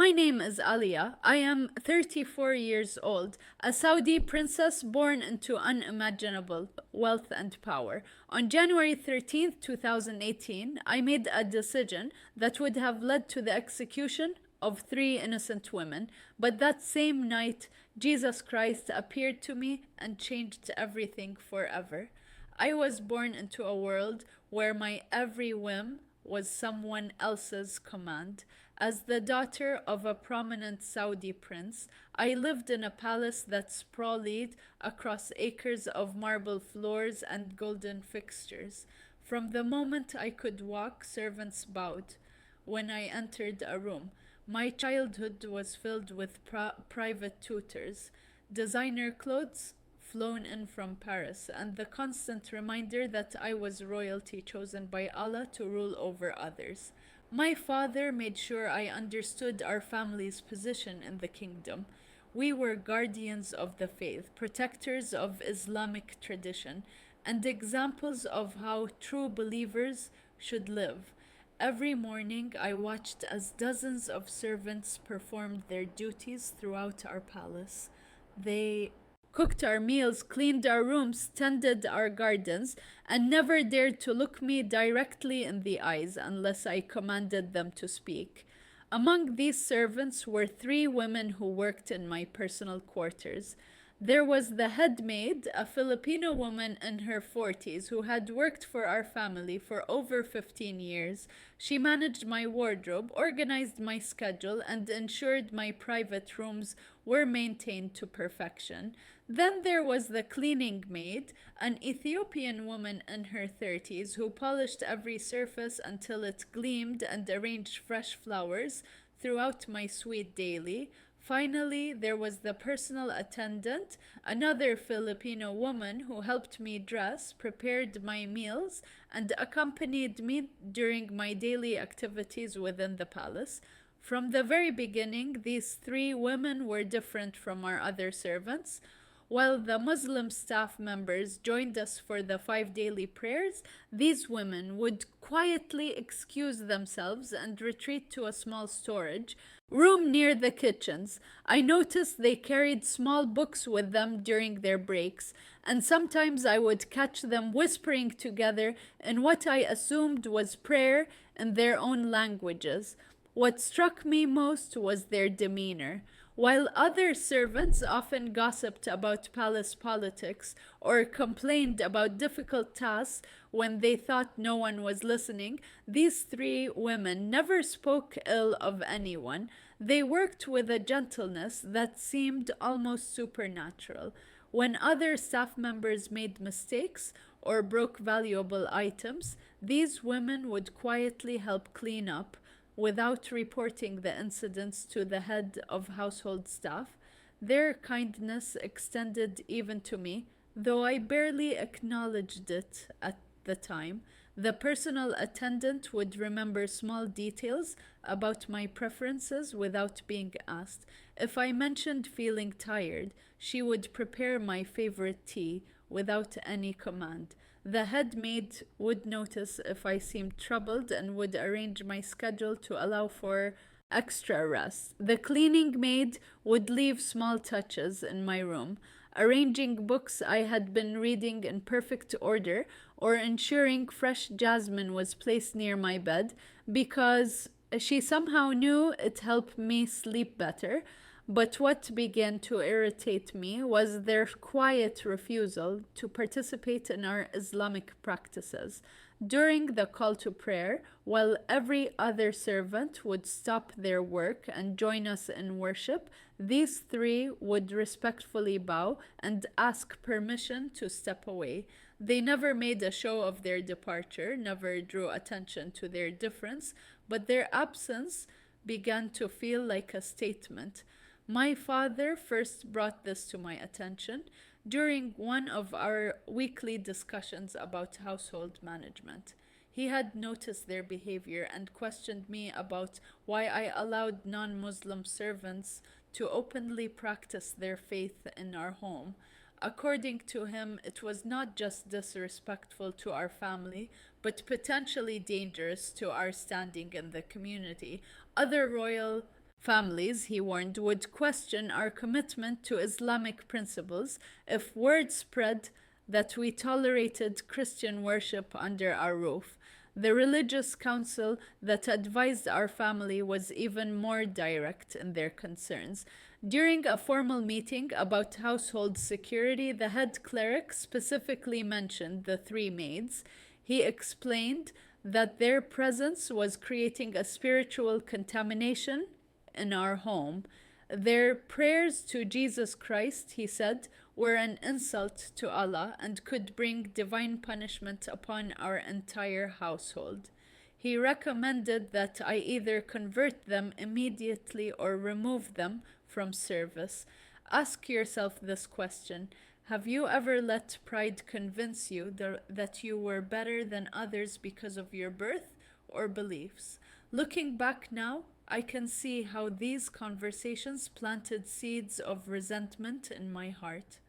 My name is Alia. I am 34 years old, a Saudi princess born into unimaginable wealth and power. On January 13th, 2018, I made a decision that would have led to the execution of three innocent women, but that same night, Jesus Christ appeared to me and changed everything forever. I was born into a world where my every whim was someone else's command. As the daughter of a prominent Saudi prince, I lived in a palace that sprawled across acres of marble floors and golden fixtures. From the moment I could walk, servants bowed when I entered a room. My childhood was filled with private tutors, designer clothes flown in from Paris, and the constant reminder that I was royalty chosen by Allah to rule over others. My father made sure I understood our family's position in the kingdom. We were guardians of the faith, protectors of Islamic tradition, and examples of how true believers should live. Every morning, I watched as dozens of servants performed their duties throughout our palace. They cooked our meals, cleaned our rooms, tended our gardens, and never dared to look me directly in the eyes unless I commanded them to speak. Among these servants were three women who worked in my personal quarters. There was the head maid, a Filipino woman in her 40s who had worked for our family for over 15 years. She managed my wardrobe, organized my schedule, and ensured my private rooms were maintained to perfection. Then there was the cleaning maid, an Ethiopian woman in her 30s who polished every surface until it gleamed and arranged fresh flowers throughout my suite daily. Finally, there was the personal attendant, another Filipino woman who helped me dress, prepared my meals, and accompanied me during my daily activities within the palace. From the very beginning, these three women were different from our other servants. While the Muslim staff members joined us for the 5 daily prayers, these women would quietly excuse themselves and retreat to a small storage room near the kitchens. I noticed they carried small books with them during their breaks, and sometimes I would catch them whispering together in what I assumed was prayer in their own languages. What struck me most was their demeanor. While other servants often gossiped about palace politics or complained about difficult tasks when they thought no one was listening, these three women never spoke ill of anyone. They worked with a gentleness that seemed almost supernatural. When other staff members made mistakes or broke valuable items, these women would quietly help clean up without reporting the incidents to the head of household staff. Their kindness extended even to me, though I barely acknowledged it at the time. The personal attendant would remember small details about my preferences without being asked. If I mentioned feeling tired, she would prepare my favorite tea without any command. The head maid would notice if I seemed troubled and would arrange my schedule to allow for extra rest. The cleaning maid would leave small touches in my room, arranging books I had been reading in perfect order or ensuring fresh jasmine was placed near my bed because she somehow knew it helped me sleep better. But what began to irritate me was their quiet refusal to participate in our Islamic practices. During the call to prayer, while every other servant would stop their work and join us in worship, these three would respectfully bow and ask permission to step away. They never made a show of their departure, never drew attention to their difference, but their absence began to feel like a statement. My father first brought this to my attention during one of our weekly discussions about household management. He had noticed their behavior and questioned me about why I allowed non Muslim servants to openly practice their faith in our home. According to him, it was not just disrespectful to our family, but potentially dangerous to our standing in the community. Other royal Families, he warned, would question our commitment to Islamic principles if word spread that we tolerated Christian worship under our roof. The religious council that advised our family was even more direct in their concerns. During a formal meeting about household security, the head cleric specifically mentioned the three maids. He explained that their presence was creating a spiritual contamination in our home. Their prayers to Jesus Christ, he said, were an insult to Allah and could bring divine punishment upon our entire household. He recommended that I either convert them immediately or remove them from service. Ask yourself this question: have you ever let pride convince you that you were better than others because of your birth or beliefs? Looking back now, I can see how these conversations planted seeds of resentment in my heart.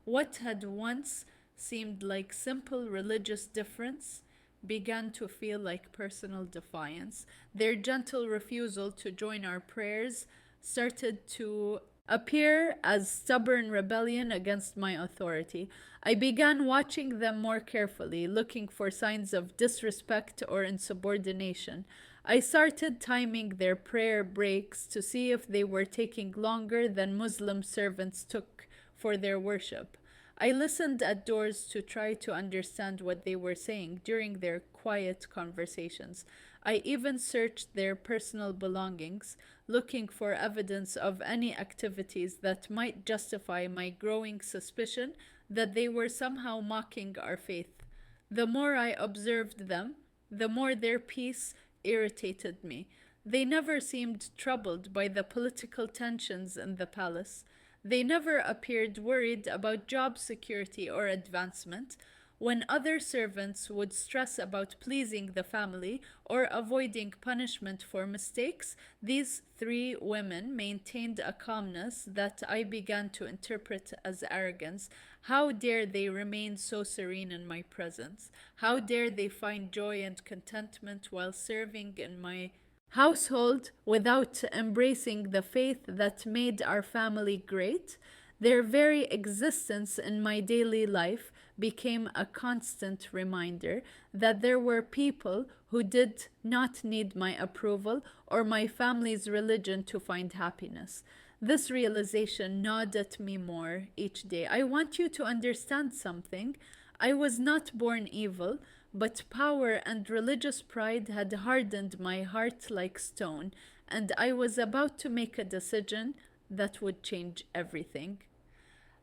What had once seemed like simple religious difference began to feel like personal defiance. Their gentle refusal to join our prayers started to appear as stubborn rebellion against my authority. I began watching them more carefully, looking for signs of disrespect or insubordination. I started timing their prayer breaks to see if they were taking longer than Muslim servants took for their worship. I listened at doors to try to understand what they were saying during their quiet conversations. I even searched their personal belongings, looking for evidence of any activities that might justify my growing suspicion that they were somehow mocking our faith. The more I observed them, the more their peace irritated me. They never seemed troubled by the political tensions in the palace. They never appeared worried about job security or advancement. When other servants would stress about pleasing the family or avoiding punishment for mistakes, these three women maintained a calmness that I began to interpret as arrogance. How dare they remain so serene in my presence? How dare they find joy and contentment while serving in my household without embracing the faith that made our family great? Their very existence in my daily life became a constant reminder that there were people who did not need my approval or my family's religion to find happiness. This realization gnawed at me more each day. I want you to understand something. I was not born evil, but power and religious pride had hardened my heart like stone, and I was about to make a decision that would change everything.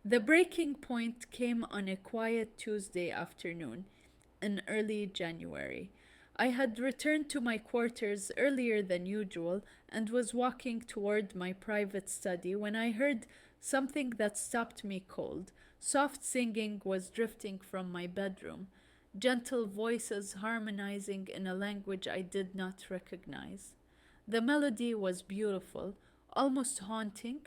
The breaking point came on a quiet Tuesday afternoon in early January. I had returned to my quarters earlier than usual and was walking toward my private study when I heard something that stopped me cold. Soft singing was drifting from my bedroom, gentle voices harmonizing in a language I did not recognize. The melody was beautiful, almost haunting,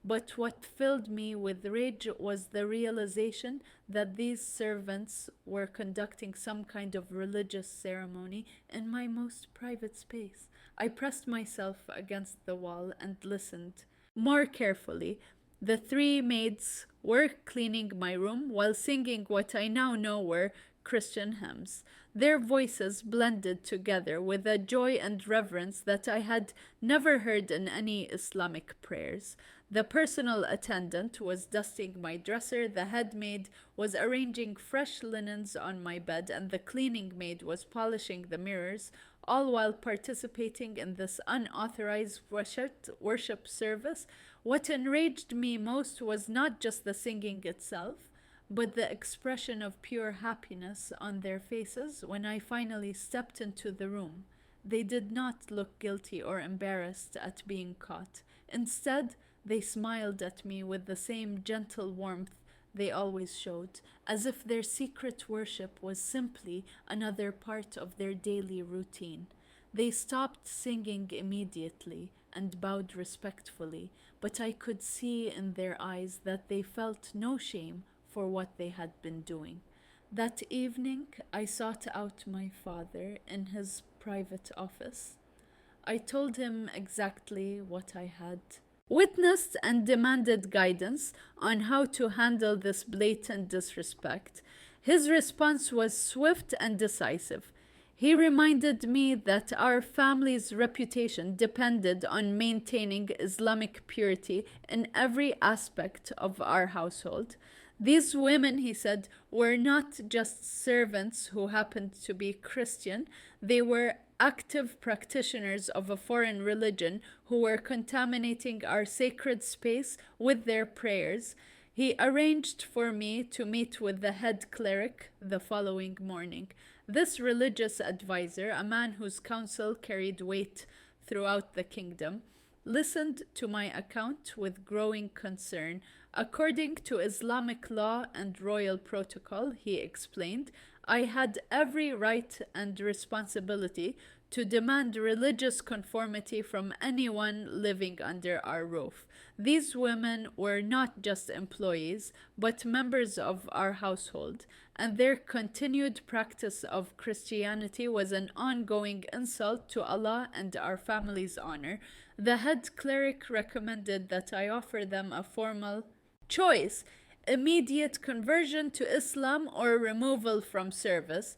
but what filled me with rage was the realization that these servants were conducting some kind of religious ceremony in my most private space. I pressed myself against the wall and listened more carefully. The three maids were cleaning my room while singing what I now know were Christian hymns. Their voices blended together with a joy and reverence that I had never heard in any Islamic prayers. The personal attendant was dusting my dresser, the head maid was arranging fresh linens on my bed, and the cleaning maid was polishing the mirrors, all while participating in this unauthorized worship service. What enraged me most was not just the singing itself, but the expression of pure happiness on their faces when I finally stepped into the room. They did not look guilty or embarrassed at being caught. Instead, they smiled at me with the same gentle warmth they always showed, as if their secret worship was simply another part of their daily routine. They stopped singing immediately and bowed respectfully, but I could see in their eyes that they felt no shame for what they had been doing. That evening, I sought out my father in his private office. I told him exactly what I had witnessed and demanded guidance on how to handle this blatant disrespect. His response was swift and decisive. He reminded me that our family's reputation depended on maintaining Islamic purity in every aspect of our household. These women, he said, were not just servants who happened to be Christian, they were active practitioners of a foreign religion who were contaminating our sacred space with their prayers. He arranged for me to meet with the head cleric the following morning. This religious advisor, a man whose counsel carried weight throughout the kingdom, listened to my account with growing concern. According to Islamic law and royal protocol, he explained, I had every right and responsibility to demand religious conformity from anyone living under our roof. These women were not just employees, but members of our household, and their continued practice of Christianity was an ongoing insult to Allah and our family's honor. The head cleric recommended that I offer them a formal choice: immediate conversion to Islam or removal from service.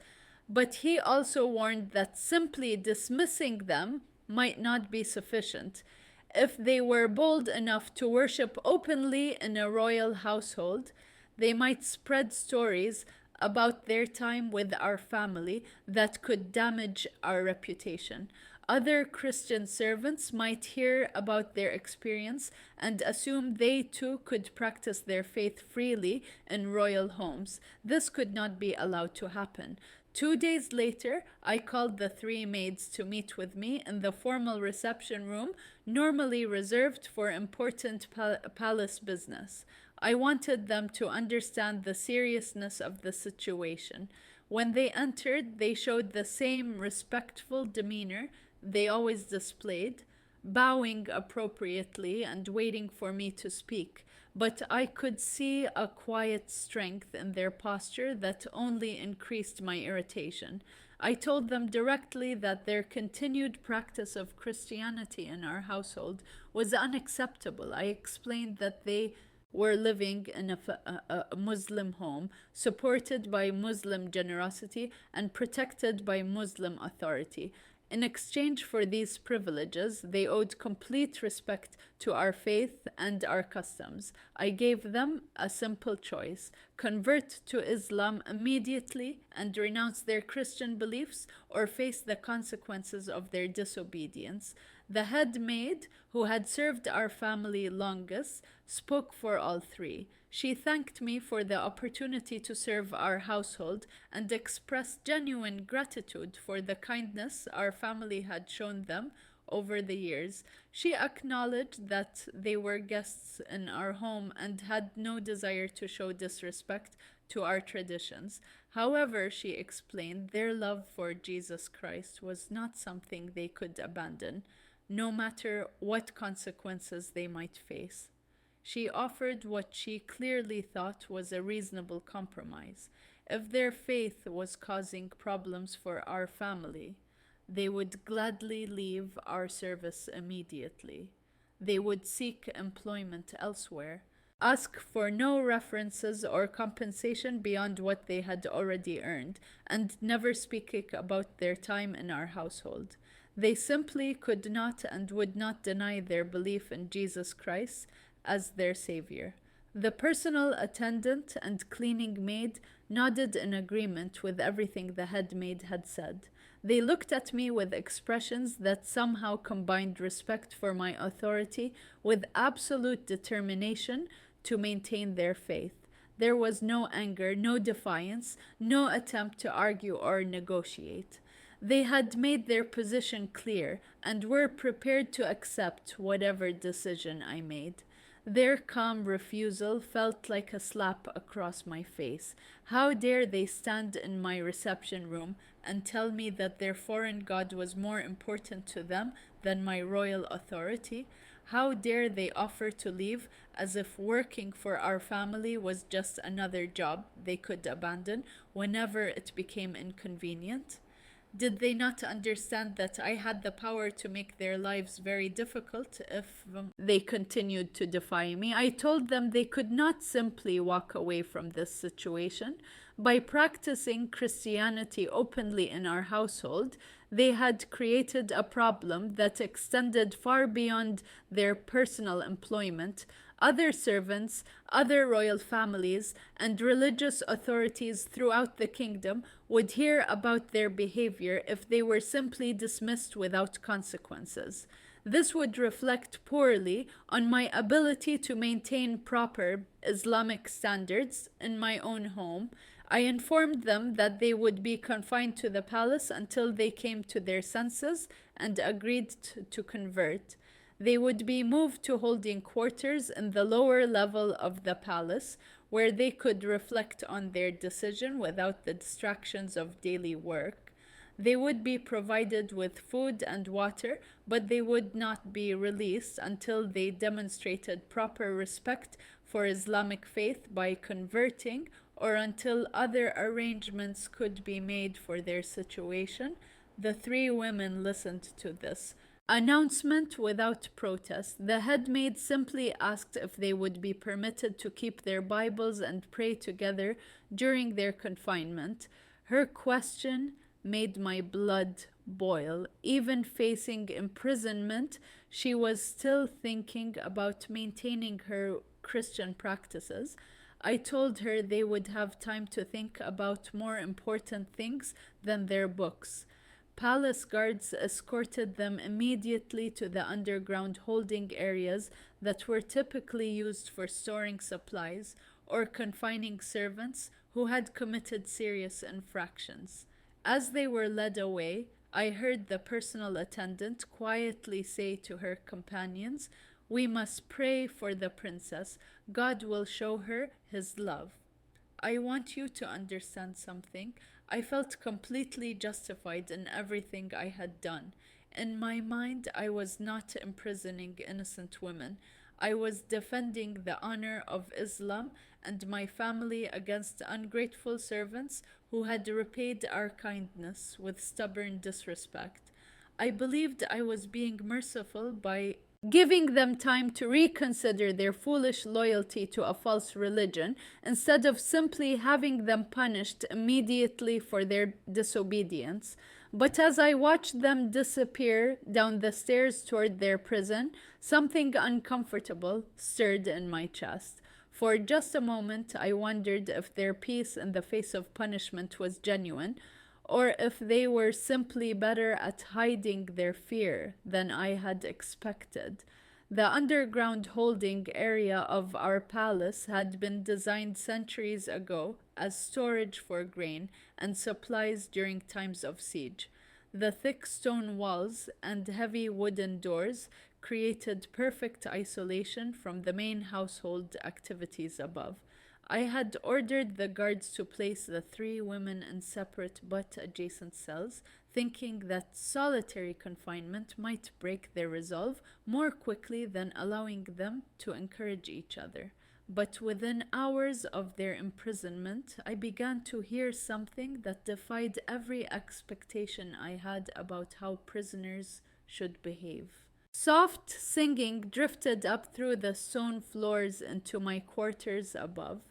But he also warned that simply dismissing them might not be sufficient. If they were bold enough to worship openly in a royal household, they might spread stories about their time with our family that could damage our reputation. Other Christian servants might hear about their experience and assume they too could practice their faith freely in royal homes. This could not be allowed to happen. 2 days later, I called the three maids to meet with me in the formal reception room, normally reserved for important palace business. I wanted them to understand the seriousness of the situation. When they entered, they showed the same respectful demeanor they always displayed, bowing appropriately and waiting for me to speak. But I could see a quiet strength in their posture that only increased my irritation. I told them directly that their continued practice of Christianity in our household was unacceptable. I explained that they were living in a Muslim home, supported by Muslim generosity and protected by Muslim authority. In exchange for these privileges, they owed complete respect to our faith and our customs. I gave them a simple choice: convert to Islam immediately and renounce their Christian beliefs, or face the consequences of their disobedience. The head maid, who had served our family longest, spoke for all three. She thanked me for the opportunity to serve our household and expressed genuine gratitude for the kindness our family had shown them over the years. She acknowledged that they were guests in our home and had no desire to show disrespect to our traditions. However, she explained, their love for Jesus Christ was not something they could abandon, no matter what consequences they might face. She offered what she clearly thought was a reasonable compromise. If their faith was causing problems for our family, they would gladly leave our service immediately. They would seek employment elsewhere, ask for no references or compensation beyond what they had already earned, and never speak about their time in our household. They simply could not and would not deny their belief in Jesus Christ as their savior. The personal attendant and cleaning maid nodded in agreement with everything the head maid had said. They looked at me with expressions that somehow combined respect for my authority with absolute determination to maintain their faith. There was no anger, no defiance, no attempt to argue or negotiate. They had made their position clear and were prepared to accept whatever decision I made. Their calm refusal felt like a slap across my face. How dare they stand in my reception room and tell me that their foreign god was more important to them than my royal authority? How dare they offer to leave as if working for our family was just another job they could abandon whenever it became inconvenient? Did they not understand that I had the power to make their lives very difficult if they continued to defy me? I told them they could not simply walk away from this situation. By practicing Christianity openly in our household, they had created a problem that extended far beyond their personal employment. Other servants, other royal families, and religious authorities throughout the kingdom would hear about their behavior if they were simply dismissed without consequences. This would reflect poorly on my ability to maintain proper Islamic standards in my own home. I informed them that they would be confined to the palace until they came to their senses and agreed to convert. They would be moved to holding quarters in the lower level of the palace, where they could reflect on their decision without the distractions of daily work. They would be provided with food and water, but they would not be released until they demonstrated proper respect for Islamic faith by converting, or until other arrangements could be made for their situation. The three women listened to this announcement without protest. The head maid simply asked if they would be permitted to keep their Bibles and pray together during their confinement. Her question made my blood boil. Even facing imprisonment, she was still thinking about maintaining her Christian practices. I told her they would have time to think about more important things than their books. Palace guards escorted them immediately to the underground holding areas that were typically used for storing supplies or confining servants who had committed serious infractions. As they were led away, I heard the personal attendant quietly say to her companions, "We must pray for the princess. God will show her his love." I want you to understand something. I felt completely justified in everything I had done. In my mind, I was not imprisoning innocent women. I was defending the honor of Islam and my family against ungrateful servants who had repaid our kindness with stubborn disrespect. I believed I was being merciful by giving them time to reconsider their foolish loyalty to a false religion instead of simply having them punished immediately for their disobedience. But as I watched them disappear down the stairs toward their prison, something uncomfortable stirred in my chest. For just a moment, I wondered if their peace in the face of punishment was genuine, or if they were simply better at hiding their fear than I had expected. The underground holding area of our palace had been designed centuries ago as storage for grain and supplies during times of siege. The thick stone walls and heavy wooden doors created perfect isolation from the main household activities above. I had ordered the guards to place the three women in separate but adjacent cells, thinking that solitary confinement might break their resolve more quickly than allowing them to encourage each other. But within hours of their imprisonment, I began to hear something that defied every expectation I had about how prisoners should behave. Soft singing drifted up through the stone floors into my quarters above.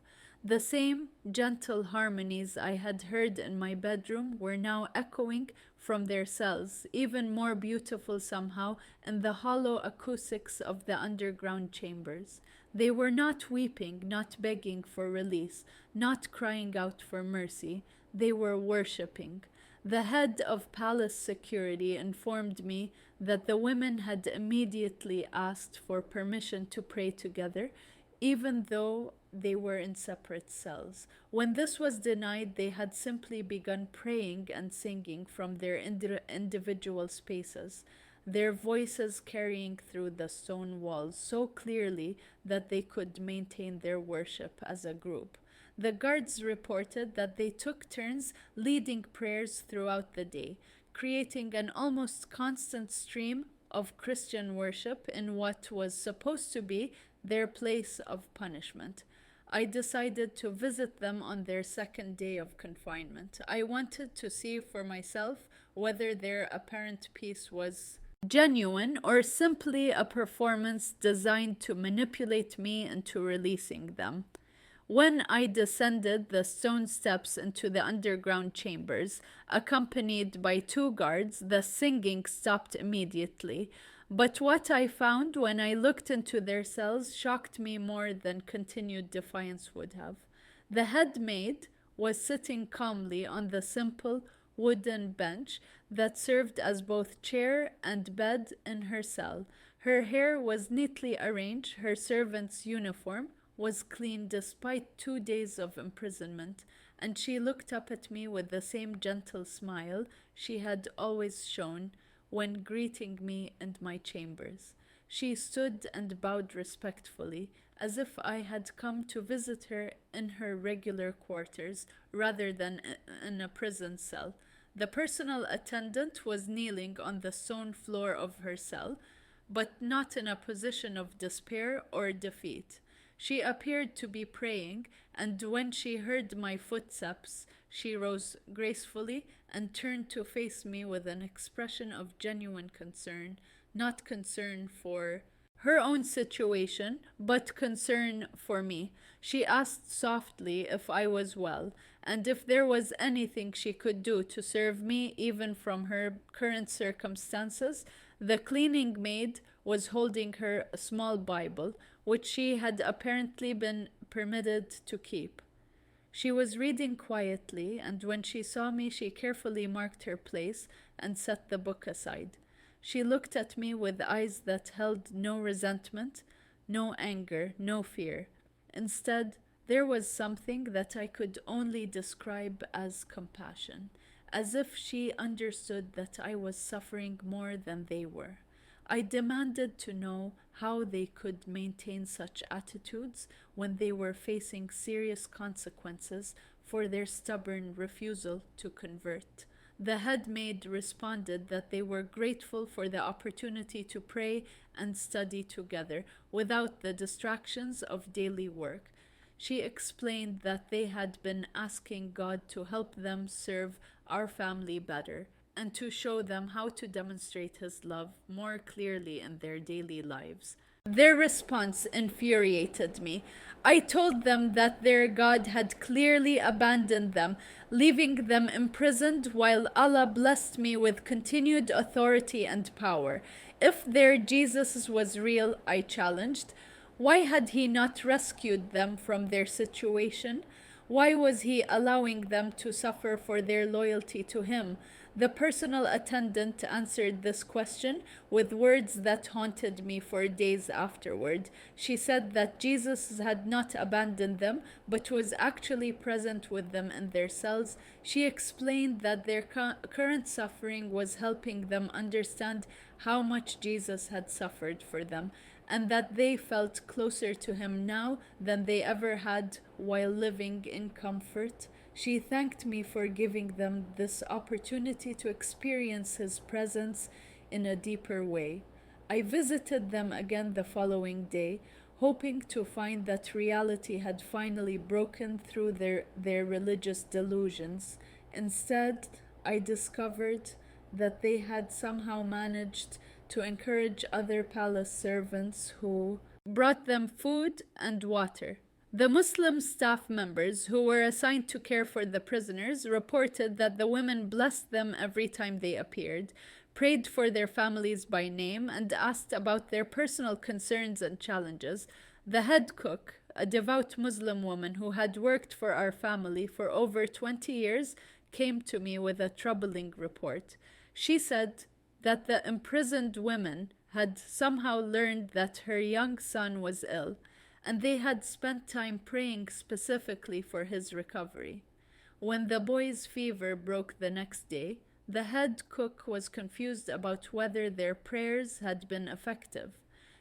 The same gentle harmonies I had heard in my bedroom were now echoing from their cells, even more beautiful somehow in the hollow acoustics of the underground chambers. They were not weeping, not begging for release, not crying out for mercy. They were worshipping. The head of palace security informed me that the women had immediately asked for permission to pray together, even though they were in separate cells. When this was denied, they had simply begun praying and singing from their individual spaces, their voices carrying through the stone walls so clearly that they could maintain their worship as a group. The guards reported that they took turns leading prayers throughout the day, creating an almost constant stream of Christian worship in what was supposed to be their place of punishment. I decided to visit them on their second day of confinement. I wanted to see for myself whether their apparent peace was genuine or simply a performance designed to manipulate me into releasing them. When I descended the stone steps into the underground chambers, accompanied by two guards, the singing stopped immediately. But what I found when I looked into their cells shocked me more than continued defiance would have. The head maid was sitting calmly on the simple wooden bench that served as both chair and bed in her cell. Her hair was neatly arranged, her servant's uniform was clean despite 2 days of imprisonment, and she looked up at me with the same gentle smile she had always shown when greeting me in my chambers. She stood and bowed respectfully, as if I had come to visit her in her regular quarters rather than in a prison cell. The personal attendant was kneeling on the stone floor of her cell, but not in a position of despair or defeat. She appeared to be praying, and when she heard my footsteps, she rose gracefully and turned to face me with an expression of genuine concern, not concern for her own situation, but concern for me. She asked softly if I was well, and if there was anything she could do to serve me, even from her current circumstances. The cleaning maid was holding her a small Bible, which she had apparently been permitted to keep. She was reading quietly, and when she saw me, she carefully marked her place and set the book aside. She looked at me with eyes that held no resentment, no anger, no fear. Instead, there was something that I could only describe as compassion, as if she understood that I was suffering more than they were. I demanded to know how they could maintain such attitudes when they were facing serious consequences for their stubborn refusal to convert. The head maid responded that they were grateful for the opportunity to pray and study together without the distractions of daily work. She explained that they had been asking God to help them serve our family better and to show them how to demonstrate His love more clearly in their daily lives. Their response infuriated me. I told them that their God had clearly abandoned them, leaving them imprisoned while Allah blessed me with continued authority and power. If their Jesus was real, I challenged, why had He not rescued them from their situation? Why was He allowing them to suffer for their loyalty to Him? The personal attendant answered this question with words that haunted me for days afterward. She said that Jesus had not abandoned them, but was actually present with them in their cells. She explained that their current suffering was helping them understand how much Jesus had suffered for them, and that they felt closer to Him now than they ever had while living in comfort. She thanked me for giving them this opportunity to experience His presence in a deeper way. I visited them again the following day, hoping to find that reality had finally broken through their religious delusions. Instead, I discovered that they had somehow managed to encourage other palace servants who brought them food and water. The Muslim staff members who were assigned to care for the prisoners reported that the women blessed them every time they appeared, prayed for their families by name, and asked about their personal concerns and challenges. The head cook, a devout Muslim woman who had worked for our family for over 20 years, came to me with a troubling report. She said that the imprisoned women had somehow learned that her young son was ill, and they had spent time praying specifically for his recovery. When the boy's fever broke the next day, the head cook was confused about whether their prayers had been effective.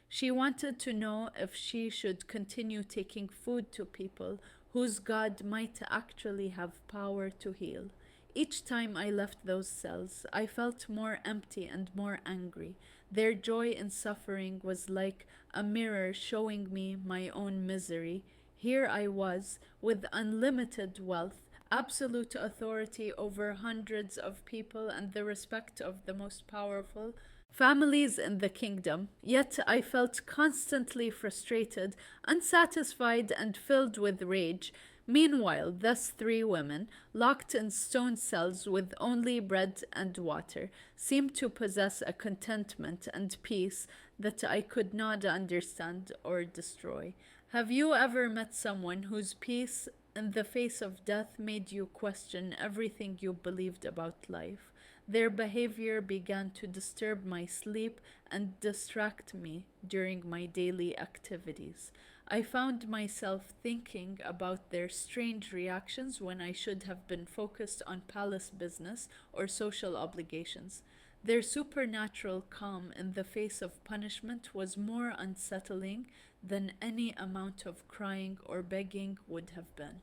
She wanted to know if she should continue taking food to people whose God might actually have power to heal. Each time I left those cells, I felt more empty and more angry. Their joy in suffering was like a mirror showing me my own misery. Here I was, with unlimited wealth, absolute authority over hundreds of people, and the respect of the most powerful families in the kingdom. Yet I felt constantly frustrated, unsatisfied, and filled with rage. Meanwhile, thus three women, locked in stone cells with only bread and water, seemed to possess a contentment and peace that I could not understand or destroy. Have you ever met someone whose peace in the face of death made you question everything you believed about life? Their behavior began to disturb my sleep and distract me during my daily activities. I found myself thinking about their strange reactions when I should have been focused on palace business or social obligations. Their supernatural calm in the face of punishment was more unsettling than any amount of crying or begging would have been.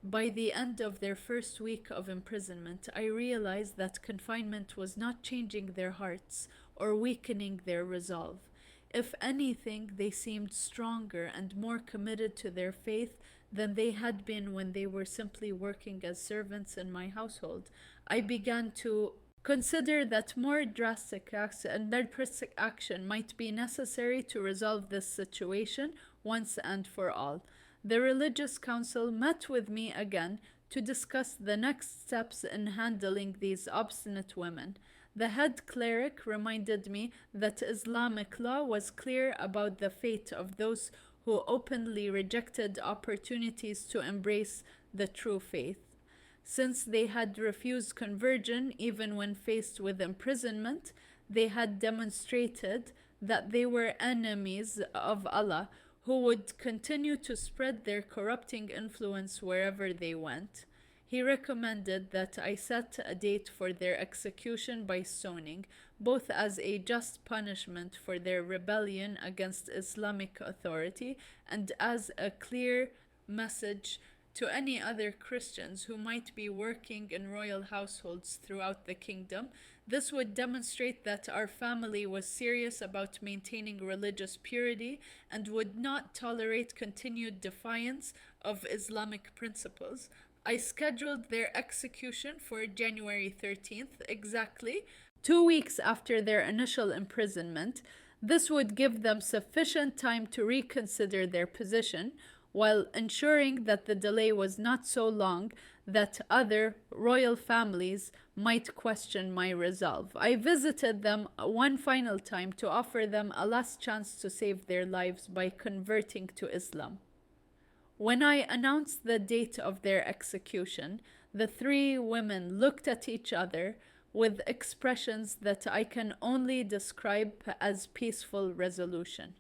By the end of their first week of imprisonment, I realized that confinement was not changing their hearts or weakening their resolve. If anything, they seemed stronger and more committed to their faith than they had been when they were simply working as servants in my household. I began to consider that more drastic action might be necessary to resolve this situation once and for all. The religious council met with me again to discuss the next steps in handling these obstinate women. The head cleric reminded me that Islamic law was clear about the fate of those who openly rejected opportunities to embrace the true faith. Since they had refused conversion even when faced with imprisonment, they had demonstrated that they were enemies of Allah who would continue to spread their corrupting influence wherever they went. He recommended that I set a date for their execution by stoning, both as a just punishment for their rebellion against Islamic authority and as a clear message to any other Christians who might be working in royal households throughout the kingdom. This would demonstrate that our family was serious about maintaining religious purity and would not tolerate continued defiance of Islamic principles. I scheduled their execution for January 13th, exactly 2 weeks after their initial imprisonment. This would give them sufficient time to reconsider their position, while ensuring that the delay was not so long that other royal families might question my resolve. I visited them one final time to offer them a last chance to save their lives by converting to Islam. When I announced the date of their execution, the three women looked at each other with expressions that I can only describe as peaceful resolution.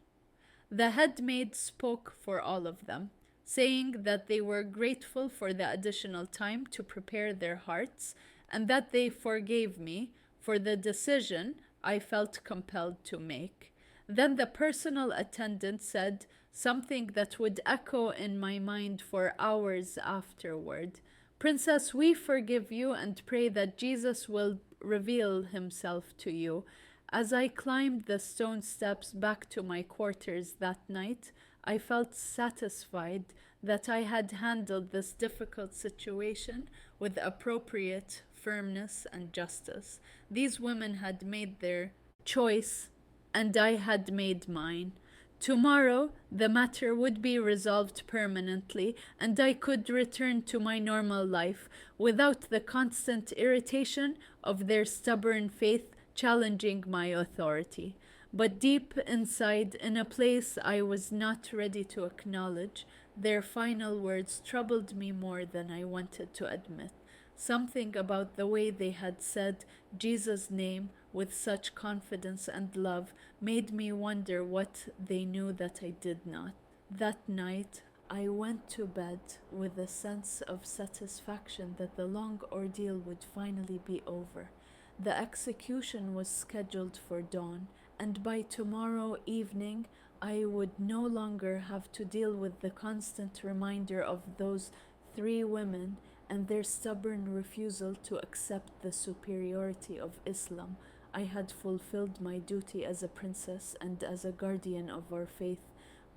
The head maid spoke for all of them, saying that they were grateful for the additional time to prepare their hearts and that they forgave me for the decision I felt compelled to make. Then the personal attendant said something that would echo in my mind for hours afterward. Princess, we forgive you and pray that Jesus will reveal himself to you. As I climbed the stone steps back to my quarters that night, I felt satisfied that I had handled this difficult situation with appropriate firmness and justice. These women had made their choice, and I had made mine. Tomorrow, the matter would be resolved permanently, and I could return to my normal life without the constant irritation of their stubborn faith challenging my authority. But deep inside, in a place I was not ready to acknowledge, their final words troubled me more than I wanted to admit. Something about the way they had said Jesus' name with such confidence and love made me wonder what they knew that I did not. That night, I went to bed with a sense of satisfaction that the long ordeal would finally be over. The execution was scheduled for dawn, and by tomorrow evening I would no longer have to deal with the constant reminder of those three women and their stubborn refusal to accept the superiority of Islam. I had fulfilled my duty as a princess and as a guardian of our faith.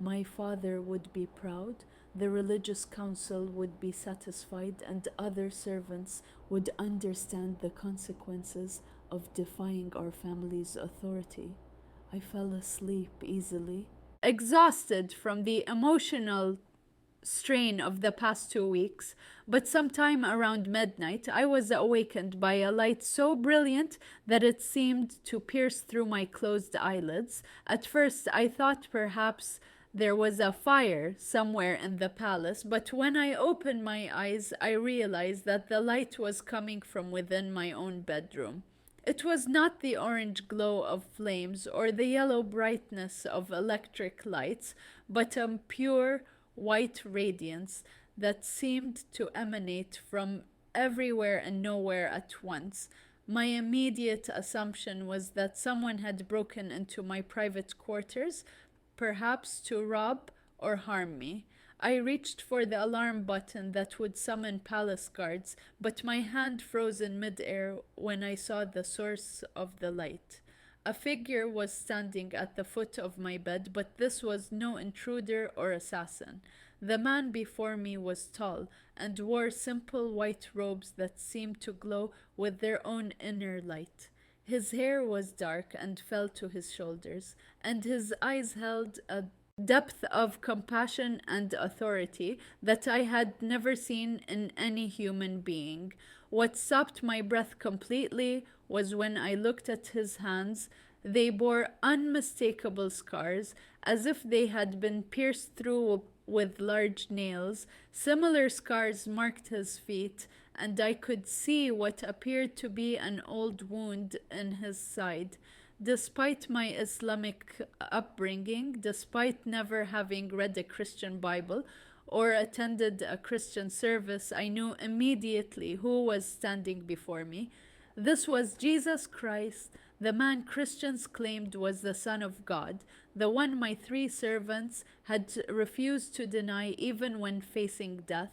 My father would be proud, the religious council would be satisfied, and other servants would understand the consequences of defying our family's authority. I fell asleep easily, exhausted from the emotional strain of the past 2 weeks, but sometime around midnight I was awakened by a light so brilliant that it seemed to pierce through my closed eyelids. At first I thought perhaps there was a fire somewhere in the palace, but when I opened my eyes, I realized that the light was coming from within my own bedroom. It was not the orange glow of flames or the yellow brightness of electric lights, but a pure white radiance that seemed to emanate from everywhere and nowhere at once. My immediate assumption was that someone had broken into my private quarters, perhaps to rob or harm me. I reached for the alarm button that would summon palace guards, but my hand froze in midair when I saw the source of the light. A figure was standing at the foot of my bed, but this was no intruder or assassin. The man before me was tall and wore simple white robes that seemed to glow with their own inner light. His hair was dark and fell to his shoulders, and his eyes held a depth of compassion and authority that I had never seen in any human being. What stopped my breath completely was when I looked at his hands. They bore unmistakable scars, as if they had been pierced through with large nails. Similar scars marked his feet, and I could see what appeared to be an old wound in his side. Despite my Islamic upbringing, despite never having read a Christian Bible or attended a Christian service, I knew immediately who was standing before me. This was Jesus Christ, the man Christians claimed was the Son of God, the one my three servants had refused to deny even when facing death.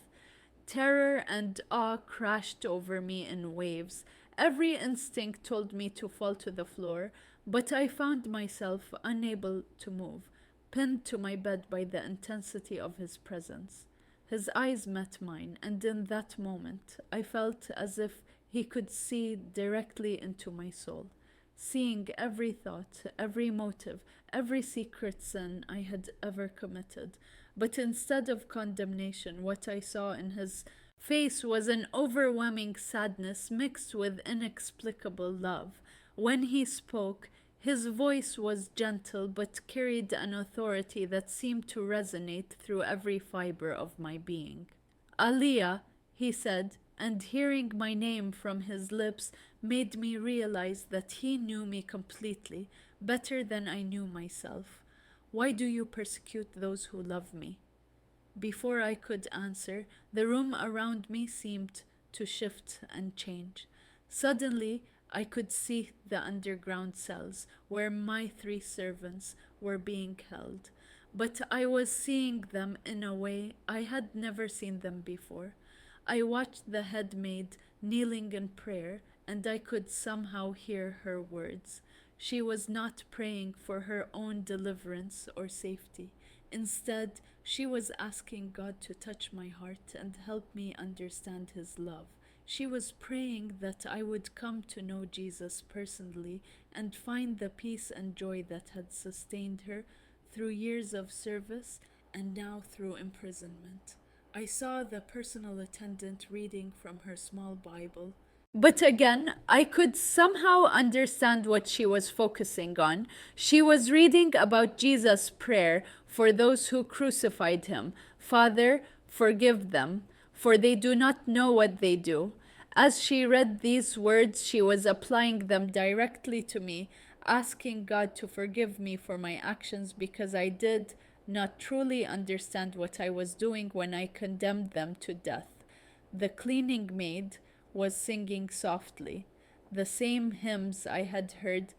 Terror and awe crashed over me in waves. Every instinct told me to fall to the floor, but I found myself unable to move, pinned to my bed by the intensity of his presence. His eyes met mine, and in that moment I felt as if he could see directly into my soul, seeing every thought, every motive, every secret sin I had ever committed. But instead of condemnation, what I saw in his face was an overwhelming sadness mixed with inexplicable love. When he spoke, his voice was gentle but carried an authority that seemed to resonate through every fiber of my being. Aliyah, he said, and hearing my name from his lips made me realize that he knew me completely, better than I knew myself. Why do you persecute those who love me? Before I could answer, the room around me seemed to shift and change. Suddenly, I could see the underground cells where my three servants were being held, but I was seeing them in a way I had never seen them before. I watched the head maid kneeling in prayer, and I could somehow hear her words. She was not praying for her own deliverance or safety. Instead, she was asking God to touch my heart and help me understand His love. She was praying that I would come to know Jesus personally and find the peace and joy that had sustained her through years of service and now through imprisonment. I saw the personal attendant reading from her small Bible. But again, I could somehow understand what she was focusing on. She was reading about Jesus' prayer for those who crucified him. Father, forgive them, for they do not know what they do. As she read these words, she was applying them directly to me, asking God to forgive me for my actions because I did not truly understand what I was doing when I condemned them to death. The cleaning maid was singing softly, the same hymns I had heard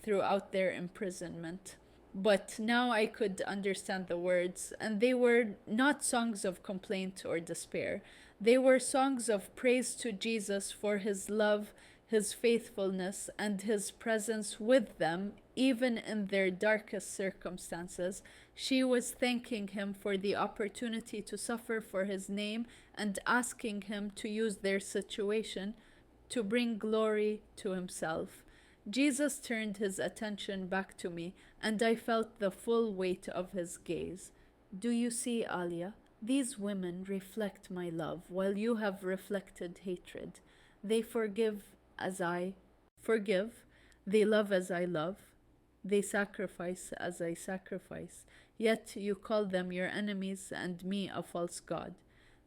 throughout their imprisonment. But now I could understand the words, and they were not songs of complaint or despair. They were songs of praise to Jesus for his love, his faithfulness, and his presence with them Even in their darkest circumstances, she was thanking him for the opportunity to suffer for his name and asking him to use their situation to bring glory to himself. Jesus turned his attention back to me, and I felt the full weight of his gaze. Do you see, Alia? These women reflect my love, while you have reflected hatred. They forgive as I forgive, they love as I love, they sacrifice as I sacrifice. Yet you call them your enemies and me a false god.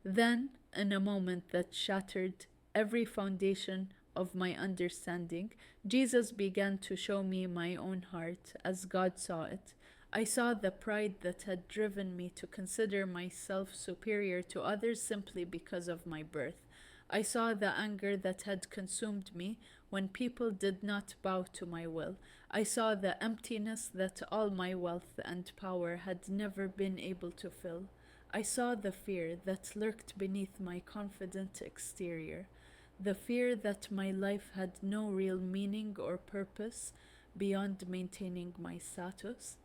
Then, in a moment that shattered every foundation of my understanding, Jesus began to show me my own heart as God saw it. I saw the pride that had driven me to consider myself superior to others simply because of my birth. I saw the anger that had consumed me when people did not bow to my will. I saw the emptiness that all my wealth and power had never been able to fill. I saw the fear that lurked beneath my confident exterior, the fear that my life had no real meaning or purpose beyond maintaining my status.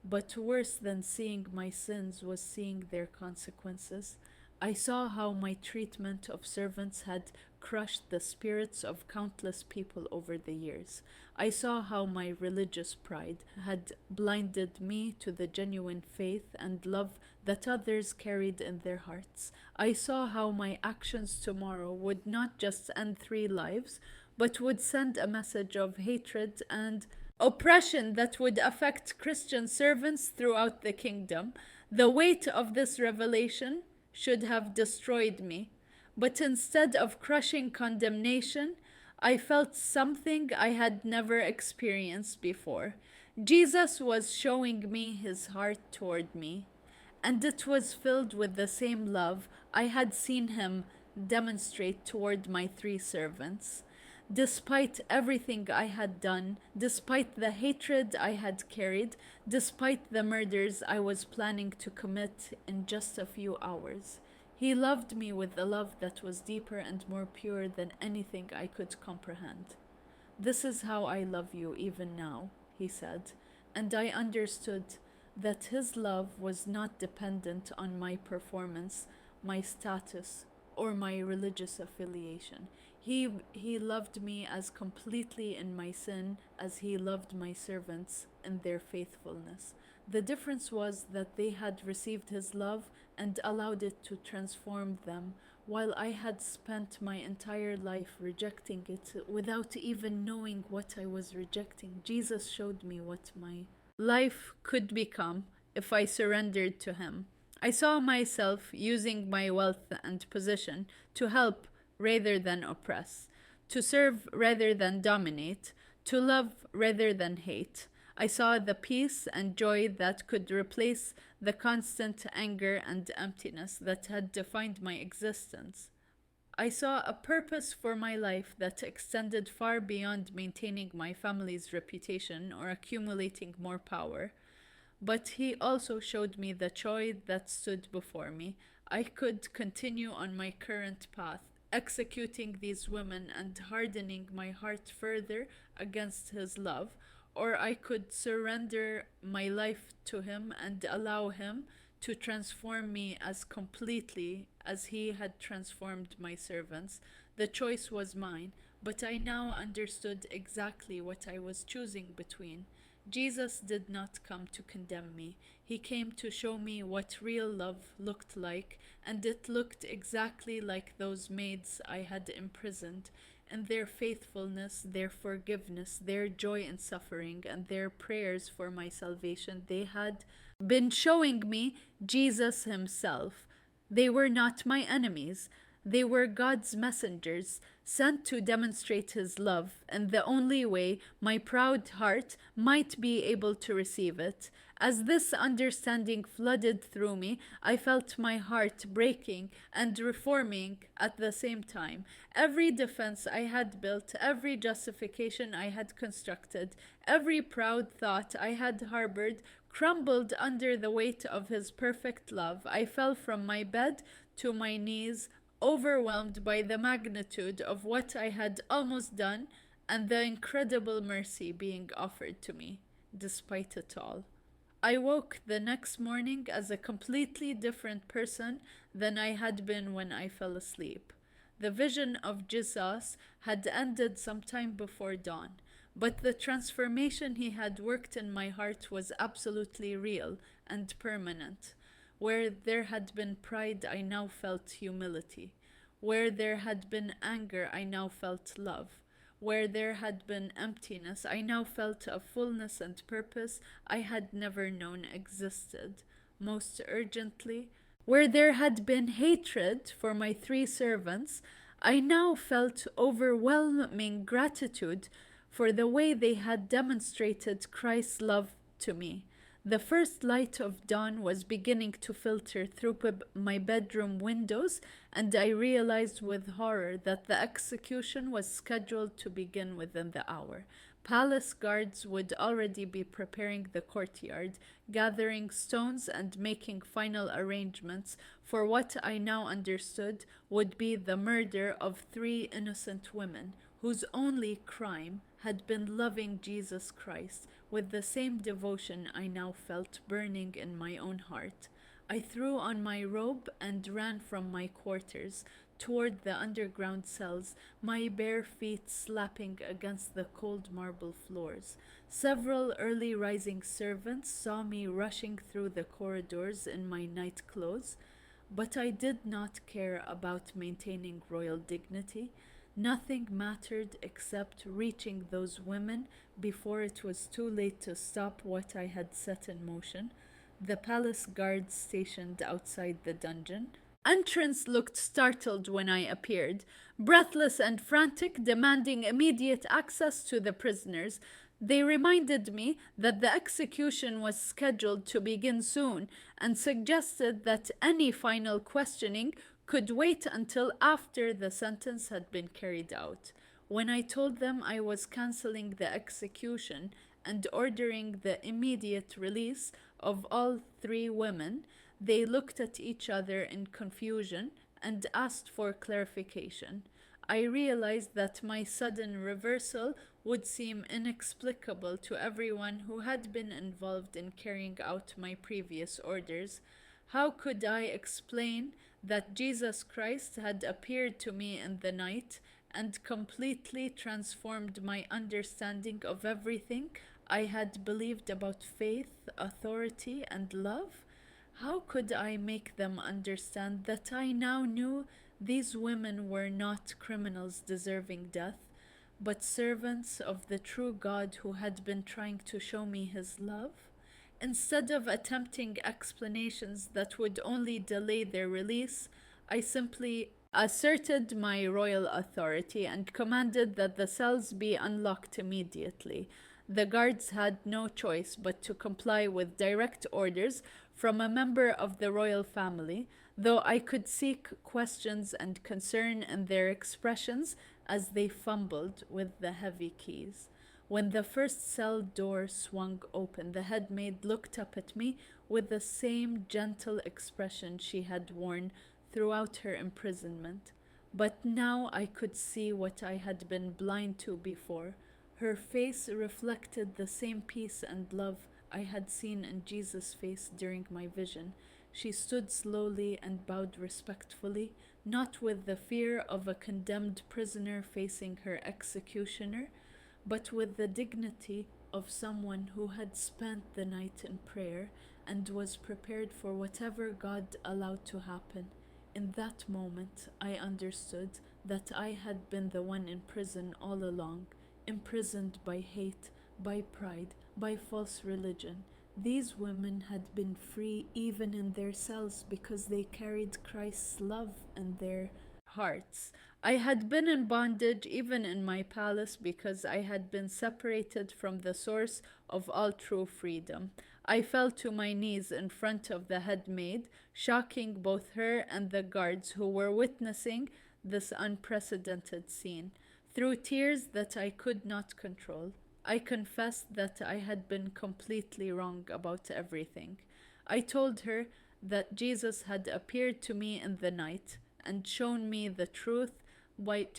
But worse than seeing my sins was seeing their consequences. I saw how my treatment of servants had crushed the spirits of countless people over the years. I saw how my religious pride had blinded me to the genuine faith and love that others carried in their hearts. I saw how my actions tomorrow would not just end 3 lives, but would send a message of hatred and oppression that would affect Christian servants throughout the kingdom. The weight of this revelation should have destroyed me, but instead of crushing condemnation, I felt something I had never experienced before. Jesus was showing me his heart toward me, and it was filled with the same love I had seen him demonstrate toward my 3 servants. Despite everything I had done, despite the hatred I had carried, despite the murders I was planning to commit in just a few hours, he loved me with a love that was deeper and more pure than anything I could comprehend. This is how I love you even now, he said, and I understood that his love was not dependent on my performance, my status, or my religious affiliation. He loved me as completely in my sin as he loved my servants in their faithfulness. The difference was that they had received his love and allowed it to transform them, while I had spent my entire life rejecting it without even knowing what I was rejecting. Jesus showed me what my life could become if I surrendered to him. I saw myself using my wealth and position to help rather than oppress, to serve rather than dominate, to love rather than hate. I saw the peace and joy that could replace the constant anger and emptiness that had defined my existence. I saw a purpose for my life that extended far beyond maintaining my family's reputation or accumulating more power. But he also showed me the joy that stood before me. I could continue on my current path, executing these women and hardening my heart further against his love, or I could surrender my life to him and allow him to transform me as completely as he had transformed my servants. The choice was mine, but I now understood exactly what I was choosing between. Jesus did not come to condemn me. He came to show me what real love looked like, and it looked exactly like those maids I had imprisoned. And their faithfulness, their forgiveness, their joy in suffering, and their prayers for my salvation, they had been showing me Jesus himself. They were not my enemies. They were God's messengers, sent to demonstrate his love, and the only way my proud heart might be able to receive it. As this understanding flooded through me, I felt my heart breaking and reforming at the same time. Every defense I had built, every justification I had constructed, every proud thought I had harbored crumbled under the weight of his perfect love. I fell from my bed to my knees, overwhelmed by the magnitude of what I had almost done and the incredible mercy being offered to me. despite it all. I woke the next morning as a completely different person than I had been when I fell asleep. The vision of Jesus had ended sometime before dawn, but the transformation he had worked in my heart was absolutely real and permanent. Where there had been pride, I now felt humility. Where there had been anger, I now felt love. Where there had been emptiness, I now felt a fullness and purpose I had never known existed. Most urgently, where there had been hatred for my three servants, I now felt overwhelming gratitude for the way they had demonstrated Christ's love to me. The first light of dawn was beginning to filter through my bedroom windows, and I realized with horror that the execution was scheduled to begin within the hour. Palace guards would already be preparing the courtyard, gathering stones and making final arrangements for what I now understood would be the murder of three innocent women whose only crime had been loving Jesus Christ with the same devotion I now felt burning in my own heart. I threw on my robe and ran from my quarters toward the underground cells, my bare feet slapping against the cold marble floors. Several early rising servants saw me rushing through the corridors in my night clothes, but I did not care about maintaining royal dignity. Nothing mattered except reaching those women before it was too late to stop what I had set in motion. The palace guards stationed outside the dungeon entrance looked startled when I appeared, breathless and frantic, demanding immediate access to the prisoners. They reminded me that the execution was scheduled to begin soon and suggested that any final questioning could wait until after the sentence had been carried out. When I told them I was canceling the execution and ordering the immediate release of all three women, they looked at each other in confusion and asked for clarification. I realized that my sudden reversal would seem inexplicable to everyone who had been involved in carrying out my previous orders. How could I explain that Jesus Christ had appeared to me in the night and completely transformed my understanding of everything I had believed about faith, authority, and love? How could I make them understand that I now knew these women were not criminals deserving death, but servants of the true God who had been trying to show me his love? Instead of attempting explanations that would only delay their release, I simply asserted my royal authority and commanded that the cells be unlocked immediately. The guards had no choice but to comply with direct orders from a member of the royal family, though I could seek questions and concern in their expressions as they fumbled with the heavy keys. When the first cell door swung open, the head maid looked up at me with the same gentle expression she had worn throughout her imprisonment. But now I could see what I had been blind to before. Her face reflected the same peace and love I had seen in Jesus' face during my vision. She stood slowly and bowed respectfully, not with the fear of a condemned prisoner facing her executioner, but with the dignity of someone who had spent the night in prayer and was prepared for whatever God allowed to happen. In that moment, I understood that I had been the one in prison all along, imprisoned by hate, by pride, by false religion. These women had been free even in their cells because they carried Christ's love in their hearts. I had been in bondage even in my palace because I had been separated from the source of all true freedom. I fell to my knees in front of the head maid, shocking both her and the guards who were witnessing this unprecedented scene. Through tears that I could not control, I confessed that I had been completely wrong about everything. I told her that Jesus had appeared to me in the night and shown me the truth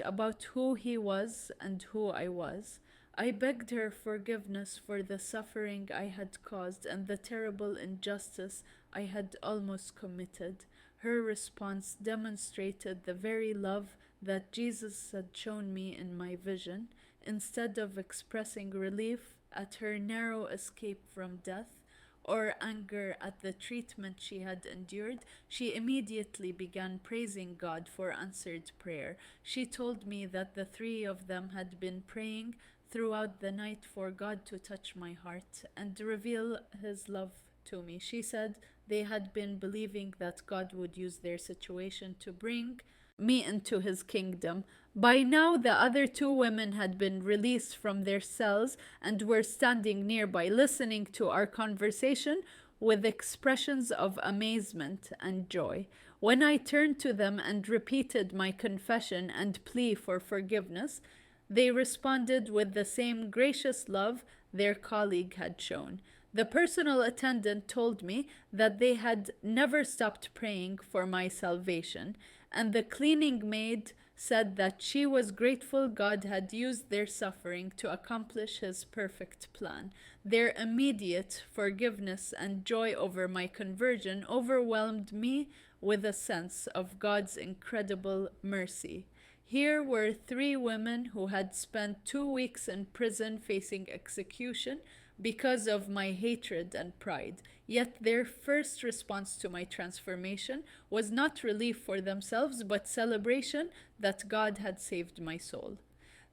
about who he was and who I was. I begged her forgiveness for the suffering I had caused and the terrible injustice I had almost committed. Her response demonstrated the very love that Jesus had shown me in my vision. Instead of expressing relief at her narrow escape from death, or anger at the treatment she had endured, she immediately began praising God for answered prayer. She told me that the three of them had been praying throughout the night for God to touch my heart and reveal His love to me. She said they had been believing that God would use their situation to bring me into His kingdom. By now, the other two women had been released from their cells and were standing nearby listening to our conversation with expressions of amazement and joy. When I turned to them and repeated my confession and plea for forgiveness, they responded with the same gracious love their colleague had shown. The personal attendant told me that they had never stopped praying for my salvation, and the cleaning maid said that she was grateful God had used their suffering to accomplish His perfect plan. Their immediate forgiveness and joy over my conversion overwhelmed me with a sense of God's incredible mercy. Here were three women who had spent 2 weeks in prison facing execution because of my hatred and pride. Yet their first response to my transformation was not relief for themselves, but celebration that God had saved my soul.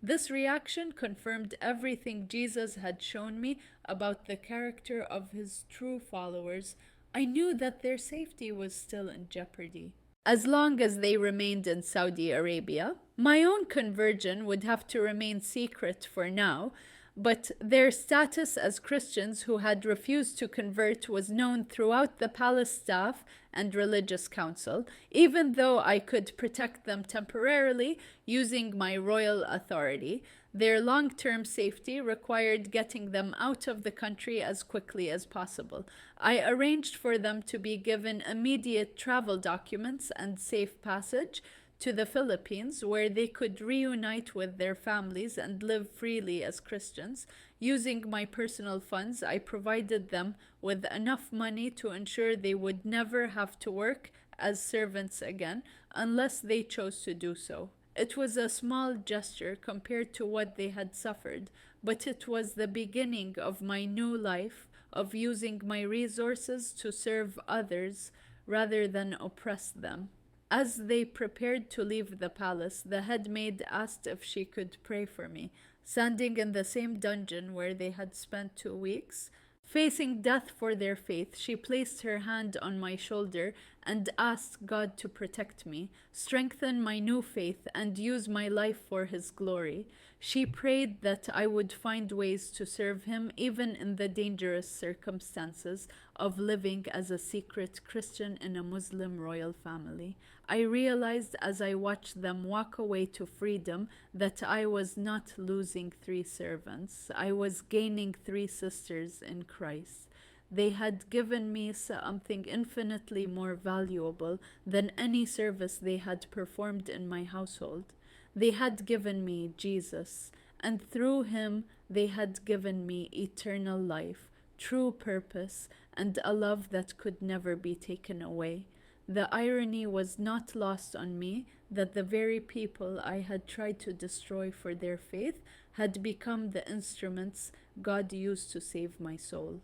This reaction confirmed everything Jesus had shown me about the character of His true followers. I knew that their safety was still in jeopardy as long as they remained in Saudi Arabia. My own conversion would have to remain secret for now, but their status as Christians who had refused to convert was known throughout the palace staff and religious council, even though I could protect them temporarily using my royal authority. Their long-term safety required getting them out of the country as quickly as possible. I arranged for them to be given immediate travel documents and safe passage to the Philippines, where they could reunite with their families and live freely as Christians. Using my personal funds, I provided them with enough money to ensure they would never have to work as servants again unless they chose to do so. It was a small gesture compared to what they had suffered, but it was the beginning of my new life of using my resources to serve others rather than oppress them. As they prepared to leave the palace, the head maid asked if she could pray for me. Standing in the same dungeon where they had spent 2 weeks, facing death for their faith, she placed her hand on my shoulder and asked God to protect me, strengthen my new faith, and use my life for His glory. She prayed that I would find ways to serve Him even in the dangerous circumstances of living as a secret Christian in a Muslim royal family. I realized as I watched them walk away to freedom that I was not losing 3 servants. I was gaining 3 sisters in Christ. They had given me something infinitely more valuable than any service they had performed in my household. They had given me Jesus, and through Him they had given me eternal life, true purpose, and a love that could never be taken away. The irony was not lost on me that the very people I had tried to destroy for their faith had become the instruments God used to save my soul.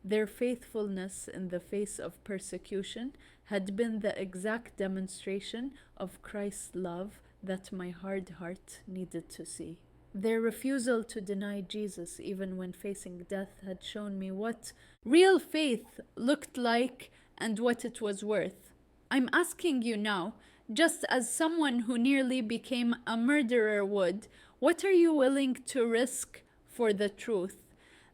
Their faithfulness in the face of persecution had been the exact demonstration of Christ's love that my hard heart needed to see. Their refusal to deny Jesus even when facing death had shown me what real faith looked like and what it was worth. I'm asking you now, just as someone who nearly became a murderer would, what are you willing to risk for the truth?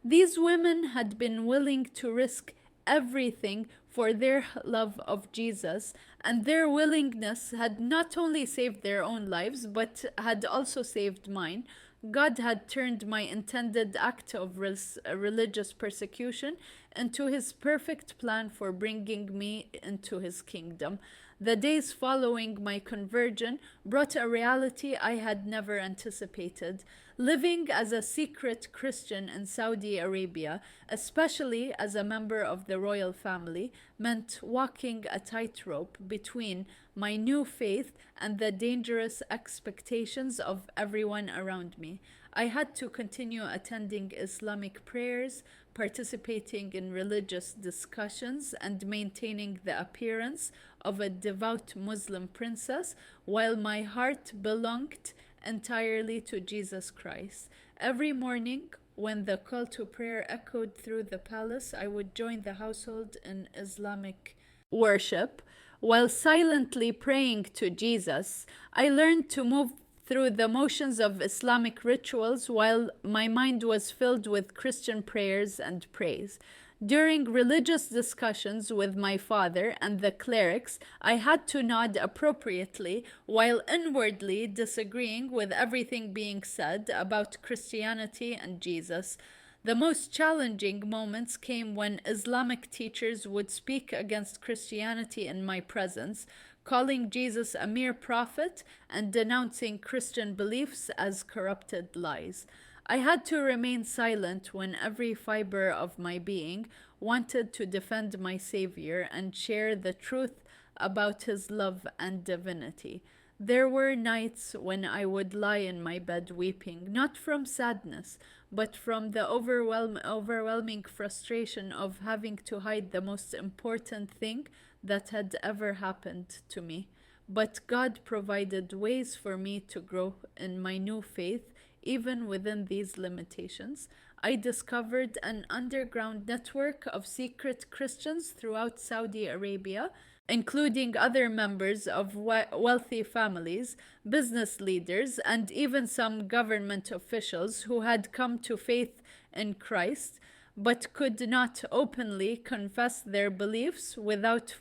These women had been willing to risk everything for their love of Jesus, and their willingness had not only saved their own lives, but had also saved mine. God had turned my intended act of religious persecution into His perfect plan for bringing me into His kingdom. The days following my conversion brought a reality I had never anticipated. Living as a secret Christian in Saudi Arabia, especially as a member of the royal family, meant walking a tightrope between my new faith and the dangerous expectations of everyone around me. I had to continue attending Islamic prayers, participating in religious discussions, and maintaining the appearance of a devout Muslim princess while my heart belonged entirely to Jesus Christ. Every morning, when the call to prayer echoed through the palace, I would join the household in Islamic worship. While silently praying to Jesus, I learned to move through the motions of Islamic rituals while my mind was filled with Christian prayers and praise. During religious discussions with my father and the clerics, I had to nod appropriately while inwardly disagreeing with everything being said about Christianity and Jesus. The most challenging moments came when Islamic teachers would speak against Christianity in my presence, calling Jesus a mere prophet and denouncing Christian beliefs as corrupted lies. I had to remain silent when every fiber of my being wanted to defend my Savior and share the truth about his love and divinity. There were nights when I would lie in my bed weeping, not from sadness, but from the overwhelming frustration of having to hide the most important thing that had ever happened to me. But God provided ways for me to grow in my new faith, even within these limitations. I discovered an underground network of secret Christians throughout Saudi Arabia, including other members of wealthy families, business leaders, and even some government officials who had come to faith in Christ but could not openly confess their beliefs without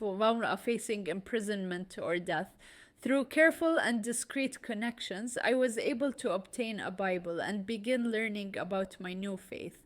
facing imprisonment or death. Through careful and discreet connections, I was able to obtain a Bible and begin learning about my new faith.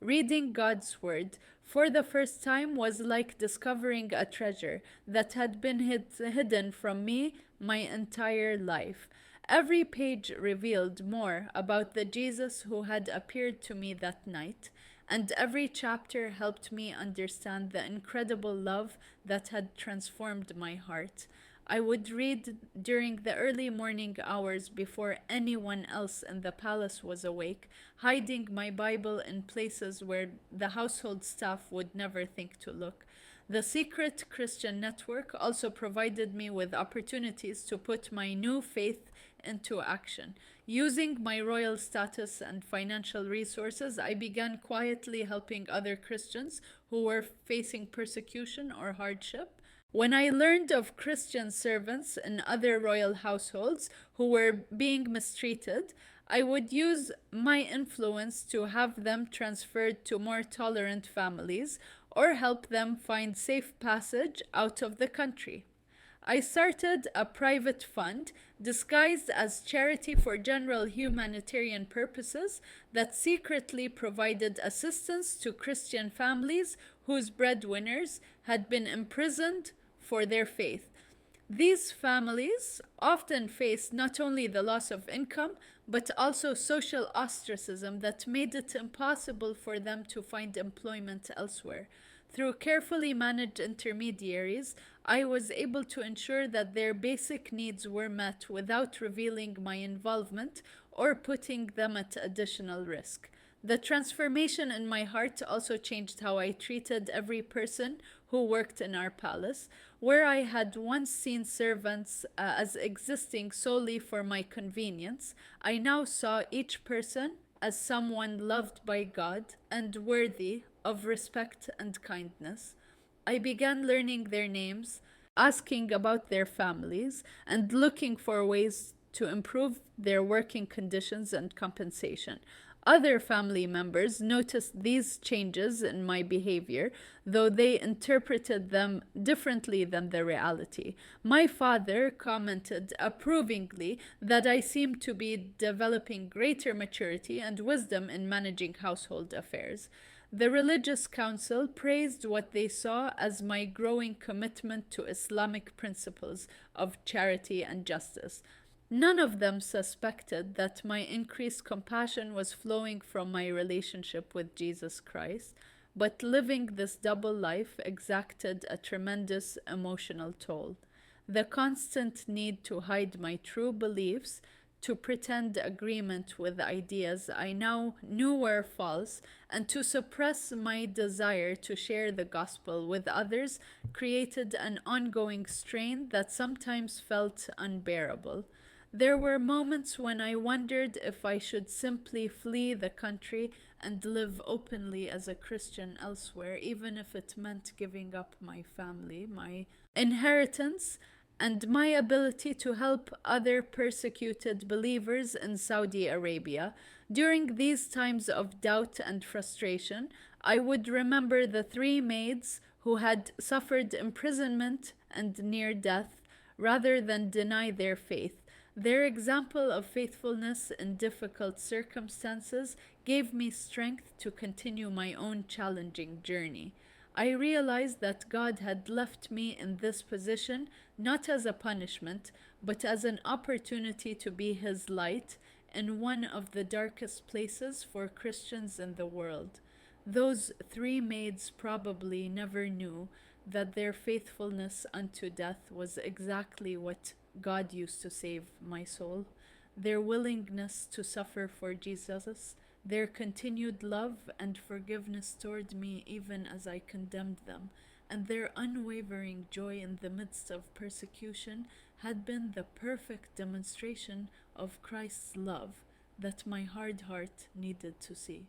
Reading God's Word for the first time was like discovering a treasure that had been hidden from me my entire life. Every page revealed more about the Jesus who had appeared to me that night, and every chapter helped me understand the incredible love that had transformed my heart. I would read during the early morning hours before anyone else in the palace was awake, hiding my Bible in places where the household staff would never think to look. The secret Christian network also provided me with opportunities to put my new faith into action. Using my royal status and financial resources, I began quietly helping other Christians who were facing persecution or hardship. When I learned of Christian servants in other royal households who were being mistreated, I would use my influence to have them transferred to more tolerant families or help them find safe passage out of the country. I started a private fund disguised as charity for general humanitarian purposes that secretly provided assistance to Christian families whose breadwinners had been imprisoned for their faith. These families often faced not only the loss of income, but also social ostracism that made it impossible for them to find employment elsewhere. Through carefully managed intermediaries, I was able to ensure that their basic needs were met without revealing my involvement or putting them at additional risk. The transformation in my heart also changed how I treated every person who worked in our palace. Where I had once seen servants as existing solely for my convenience, I now saw each person as someone loved by God and worthy of respect and kindness. I began learning their names, asking about their families, and looking for ways to improve their working conditions and compensation. Other family members noticed these changes in my behavior, though they interpreted them differently than the reality. My father commented approvingly that I seemed to be developing greater maturity and wisdom in managing household affairs. The religious council praised what they saw as my growing commitment to Islamic principles of charity and justice. None of them suspected that my increased compassion was flowing from my relationship with Jesus Christ, but living this double life exacted a tremendous emotional toll. The constant need to hide my true beliefs, to pretend agreement with ideas I now knew were false, and to suppress my desire to share the gospel with others created an ongoing strain that sometimes felt unbearable. There were moments when I wondered if I should simply flee the country and live openly as a Christian elsewhere, even if it meant giving up my family, my inheritance, and my ability to help other persecuted believers in Saudi Arabia. During these times of doubt and frustration, I would remember the three maids who had suffered imprisonment and near death rather than deny their faith. Their example of faithfulness in difficult circumstances gave me strength to continue my own challenging journey. I realized that God had left me in this position not as a punishment, but as an opportunity to be His light in one of the darkest places for Christians in the world. Those three maids probably never knew that their faithfulness unto death was exactly what God used to save my soul. Their willingness to suffer for Jesus, their continued love and forgiveness toward me even as I condemned them, and their unwavering joy in the midst of persecution had been the perfect demonstration of Christ's love that my hard heart needed to see.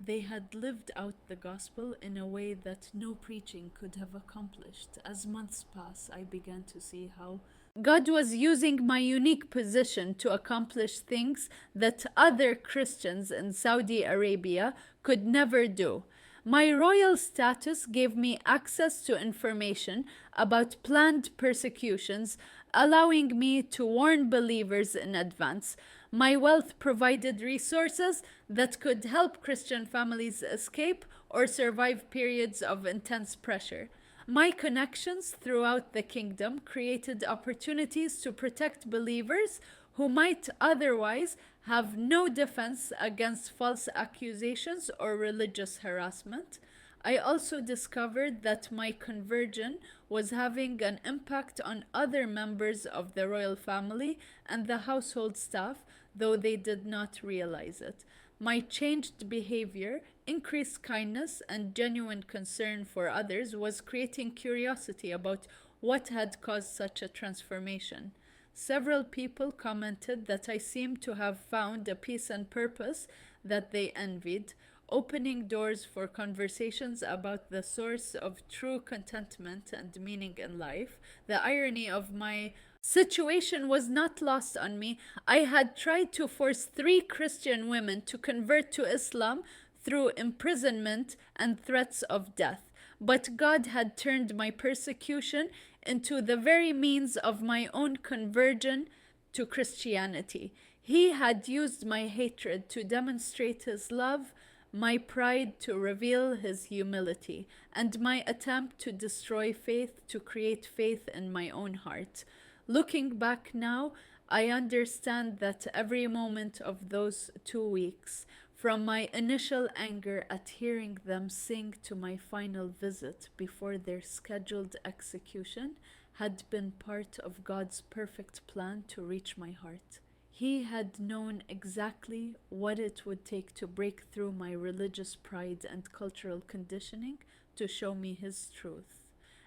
They had lived out the gospel in a way that no preaching could have accomplished. As months passed, I began to see how God was using my unique position to accomplish things that other Christians in Saudi Arabia could never do. My royal status gave me access to information about planned persecutions, allowing me to warn believers in advance. My wealth provided resources that could help Christian families escape or survive periods of intense pressure. My connections throughout the kingdom created opportunities to protect believers who might otherwise have no defense against false accusations or religious harassment. I also discovered that my conversion was having an impact on other members of the royal family and the household staff, though they did not realize it. My changed behavior, increased kindness, and genuine concern for others was creating curiosity about what had caused such a transformation. Several people commented that I seemed to have found a peace and purpose that they envied, opening doors for conversations about the source of true contentment and meaning in life. The irony of my situation was not lost on me. I had tried to force three Christian women to convert to Islam through imprisonment and threats of death. But God had turned my persecution into the very means of my own conversion to Christianity. He had used my hatred to demonstrate His love, my pride to reveal His humility, and my attempt to destroy faith to create faith in my own heart. Looking back now, I understand that every moment of those 2 weeks, from my initial anger at hearing them sing to my final visit before their scheduled execution, had been part of God's perfect plan to reach my heart. He had known exactly what it would take to break through my religious pride and cultural conditioning to show me His truth.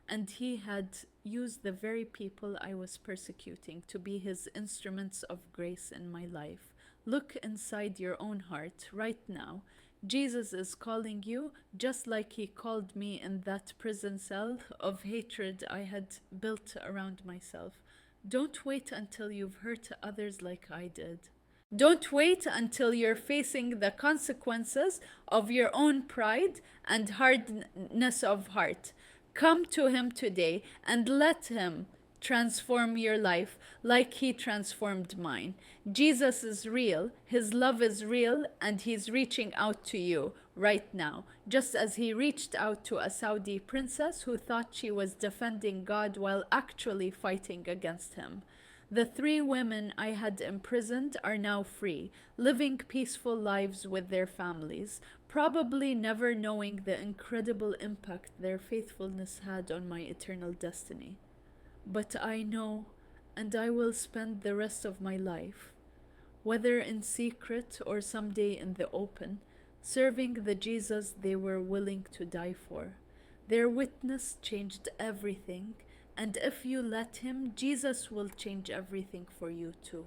And He had used the very people I was persecuting to be His instruments of grace in my life. Look inside your own heart right now. Jesus is calling you just like He called me in that prison cell of hatred I had built around myself. Don't wait until you've hurt others like I did. Don't wait until you're facing the consequences of your own pride and hardness of heart. Come to Him today and let Him transform your life like He transformed mine. Jesus is real, His love is real, and He's reaching out to you right now, just as He reached out to a Saudi princess who thought she was defending God while actually fighting against Him. The three women I had imprisoned are now free, living peaceful lives with their families, probably never knowing the incredible impact their faithfulness had on my eternal destiny. But I know, and I will spend the rest of my life, whether in secret or someday in the open, serving the Jesus they were willing to die for. Their witness changed everything, and if you let Him, Jesus will change everything for you too.